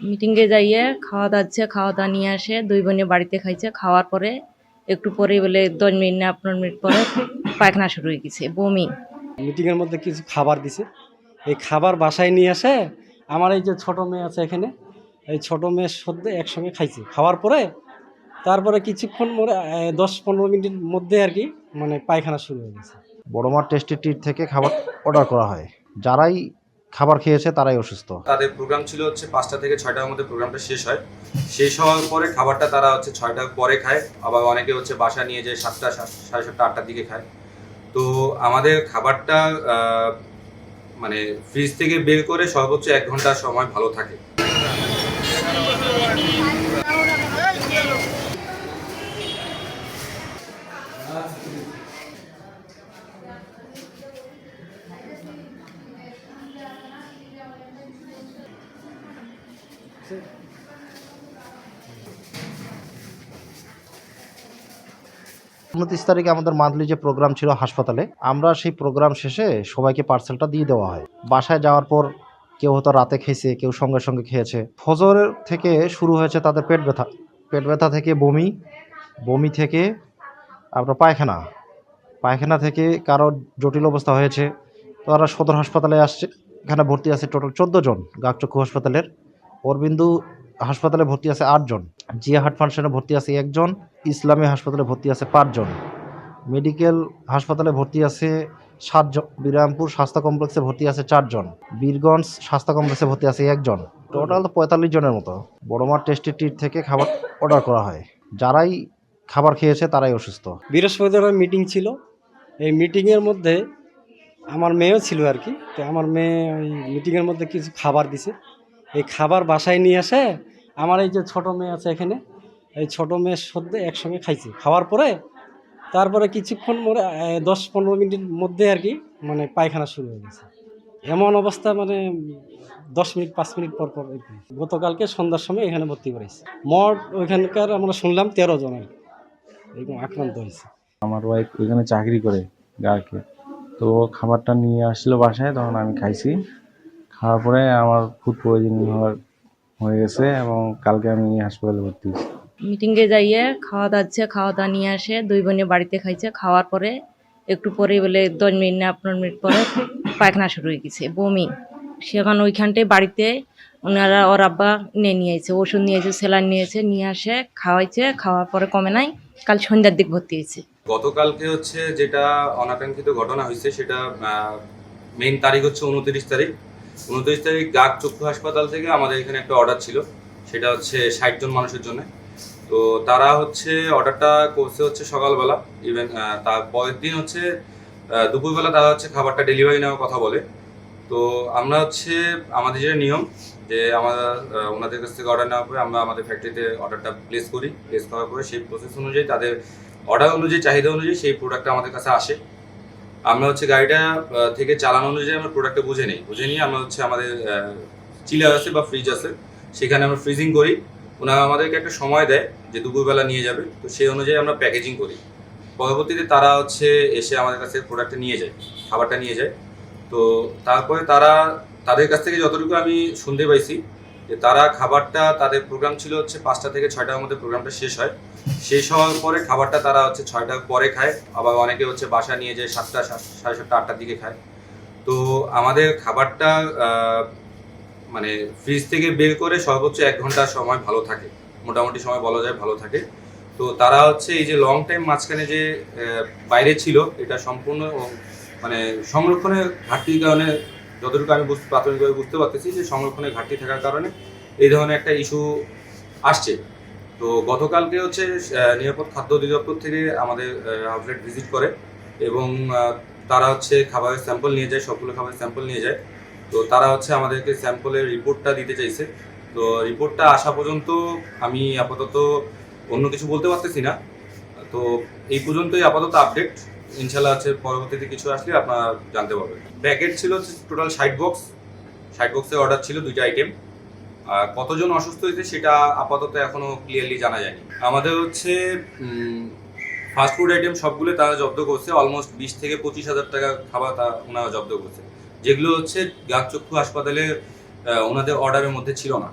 মিটিংয়ে যাইয়ে খাওয়া দাওয়া নিয়ে আসে, দুই বোনে বাড়িতে খাইছে। খাওয়ার পরে একটু পরে বলে 10 মিনিট না 15 মিনিট পরে পায়খানা শুরু হয়ে গেছে, বমি। মিটিংয়ের মধ্যে কিছু খাবার দিছে, এই খাবার বাসায় নিয়ে আসে আমার এই যে ছোট মেয়ে আছে এখানে, এই ছোট মেয়ের সাথে একসঙ্গে খাইছে। খাওয়ার পরে তারপরে কিছুক্ষণ পরে 10-15 মিনিটের মধ্যে আর কি মানে পায়খানা শুরু হয়ে গেছে। বড়মার টেস্টি ট্রিট থেকে খাবার অর্ডার করা হয়। যারাই খাবার খেয়েছে তারাই অসুস্থ। তাদের প্রোগ্রাম ছিল হচ্ছে 5টা থেকে 6টার মধ্যে প্রোগ্রামটা শেষ হয়। শেষ হওয়ার পরে খাবারটা তারা হচ্ছে 6টার পরে খায়, আবার অনেকে হচ্ছে বাসা নিয়ে যায় 7টা, 7:30, 8টার দিকে খায়। তো আমাদের খাবারটা মানে ফ্রিজ থেকে বের করে সর্বোচ্চ 1 ঘন্টা সময় ভালো থাকে। উনত্রিশ তারিখে আমাদের মান্থলি যে প্রোগ্রাম ছিল হাসপাতালে, আমরা সেই প্রোগ্রাম শেষে সবাইকে পার্সেলটা দিয়ে দেওয়া হয়। বাসায় যাওয়ার পর কেউ হয়তো রাতে খেয়েছে, কেউ সঙ্গে সঙ্গে খেয়েছে। ফজরের থেকে শুরু হয়েছে তাদের পেট ব্যথা থেকে বমি থেকে আপনার পায়খানা থেকে কারো জটিল অবস্থা হয়েছে। তারা সদর হাসপাতালে আসছে, এখানে ভর্তি আছে টোটাল 14 জন। গাগচক্ষু হাসপাতালের অরবিন্দু হাসপাতালে ভর্তি আছে 8 জন, জিয়া হার্ট ফাংশনে ভর্তি আছে 1 জন, ইসলামী হাসপাতালে ভর্তি আছে 5 জন, মেডিকেল হাসপাতালে ভর্তি আছে 7 জন, বিরামপুর স্বাস্থ্য কমপ্লেক্সে ভর্তি আছে 4 জন, বীরগঞ্জ স্বাস্থ্য কমপ্লেক্সে ভর্তি আছে 1 জন। টোটাল তো 45 জনের মতো। বড়মার টেস্টি ট্রিট থেকে খাবার অর্ডার করা হয়। যারাই খাবার খেয়েছে তারাই অসুস্থ। বৃহস্পতিবার মিটিং ছিল, এই মিটিংয়ের মধ্যে আমার মেয়েও ছিল আর কি। তো আমার মেয়ে ওই মিটিংয়ের মধ্যে কিছু খাবার দিছে, এই খাবার বাসায় নিয়ে আসে আমার এই যে ছোট মেয়ে আছে এখানে, এই ছোট মেয়ের সাথে একসঙ্গে খাইছে। খাওয়ার পরে তারপরে কিছুক্ষণ পরে 10-15 মিনিটের মধ্যে আর কি মানে পায়খানা শুরু হয়ে গেছে। এমন অবস্থা মানে 10 মিনিট 5 মিনিট পর পর আর কি। গতকালকে সন্ধ্যার সময় এখানে ভর্তি করেছে। মোট ওইখানকার আমরা শুনলাম 13 জন আর কি এরকম আক্রান্ত হয়েছে। আমার ওয়াইফ ওইখানে চাকরি করে গার্কে, তো ও খাবারটা নিয়ে আসলো বাসায়, তখন আমি খাইছি। খাওয়ার পরে আমার ফুড পয়জনিং হয়ে গেছে এবং কালকে আমি হাসপাতালে ভর্তি হয়েছি। মিটিংয়ে যাইয়ে খাওয়া দাওয়া নিয়ে আসে, দুই বোনে বাড়িতে খাইছে। খাওয়ার পরে একটু পরে বলে 10 মিনিট না 15 মিনিট পরে পায়খানা শুরু হয়ে গেছে, বমি। সেখানে ওইখানটায় বাড়িতে ওনারা ওর আব্বা নিয়ে আসছে, ওষুধ নিয়েছে, স্যালাইন নিয়েছে, নিয়ে আসে খাওয়াইছে। খাওয়ার পরে কমে নাই, কাল সন্ধ্যার দিক ভর্তি হয়েছে। গতকালকে হচ্ছে যেটা অনাকাঙ্ক্ষিত ঘটনা হয়েছে সেটা মেইন তারিখ হচ্ছে 29 তারিখ। 29 তারিখ গাগচক্ষু হাসপাতাল থেকে আমাদের এখানে একটা অর্ডার ছিল, সেটা হচ্ছে 60 জন মানুষের জন্য। তো তারা হচ্ছে অর্ডারটা করছে হচ্ছে সকালবেলা, ইভেন তার পরের দিন হচ্ছে দুপুরবেলা তারা হচ্ছে খাবারটা ডেলিভারি নেওয়ার কথা বলে। তো আমরা হচ্ছে আমাদের যেটা নিয়ম যে আমরা ওনাদের কাছ থেকে অর্ডার নেওয়ার পরে আমরা আমাদের ফ্যাক্টরিতে অর্ডারটা প্লেস করার পরে সেই প্রসেস অনুযায়ী তাদের অর্ডার অনুযায়ী চাহিদা অনুযায়ী সেই প্রোডাক্টটা আমাদের কাছে আসে। আমরা হচ্ছে গাড়িটা থেকে চালানো অনুযায়ী আমরা প্রোডাক্টটা বুঝে নিয়ে আমরা হচ্ছে আমাদের চিলার আছে বা ফ্রিজ আছে, সেখানে আমরা ফ্রিজিং করি। ওনারা আমাদেরকে একটা সময় দেয় যে দুপুরবেলা নিয়ে যাবে, তো সেই অনুযায়ী আমরা প্যাকেজিং করি। পরবর্তীতে তারা হচ্ছে এসে আমাদের কাছে প্রোডাক্টটা নিয়ে যায়, খাবারটা নিয়ে যায়। তো তারপরে তাদের কাছ থেকে যতটুকু আমি শুনতে পাইছি যে তারা খাবারটা, তাদের প্রোগ্রাম ছিল হচ্ছে 5টা থেকে 6টার মধ্যে প্রোগ্রামটা শেষ হয়। শেষ হওয়ার পরে খাবারটা তারা হচ্ছে 6টার পরে খায়, আবার অনেকে হচ্ছে বাসা নিয়ে যায় 7টা, 7:30, 8টার দিকে খায়। তো আমাদের খাবারটা মানে ফ্রিজ থেকে বের করে সর্বোচ্চ 1 ঘন্টা সময় ভালো থাকে, মোটামুটি সময় বলা যায় ভালো থাকে। তো তারা হচ্ছে এই যে লং টাইম মাঝখানে যে বাইরে ছিল, এটা সম্পূর্ণ মানে সংরক্ষণের ঘাটতির কারণে, যতটুকু আমি প্রাথমিকভাবে বুঝতে পারতেছি যে সংরক্ষণের ঘাটতি থাকার কারণে এই ধরনের একটা ইস্যু আসছে। তো গতকালকে হচ্ছে নিরাপদ খাদ্য অধিদপ্তর থেকে আমাদের আউটলেট ভিজিট করে এবং তারা হচ্ছে খাবারের স্যাম্পল নিয়ে যায়, সবগুলো খাবারের স্যাম্পল নিয়ে যায়। তো তারা হচ্ছে আমাদেরকে স্যাম্পলের রিপোর্টটা দিতে চাইছে। তো রিপোর্টটা আসা পর্যন্ত আমি আপাতত অন্য কিছু বলতে পারতেছি না। তো এই পর্যন্তই আপাতত আপডেট। ইনশাল্লাহ আছে পরবর্তীতে কিছু আসলে আপনারা জানতে পারবেন। প্যাকেট ছিল টোটাল 60 বক্স, 60 বক্সের অর্ডার ছিল 2টা আইটেম। আর কতজন অসুস্থ হয়েছে সেটা আপাতত এখনো ক্লিয়ারলি জানা যায়নি। আমাদের হচ্ছে ফাস্টফুড আইটেম সবগুলো তারা জব্দ করছে, অলমোস্ট 20 থেকে 25,000 টাকা খাবার ওনারা জব্দ করছে, যেগুলো হচ্ছে গাগচক্ষু হাসপাতালে ওনাদের অর্ডারের মধ্যে ছিল না।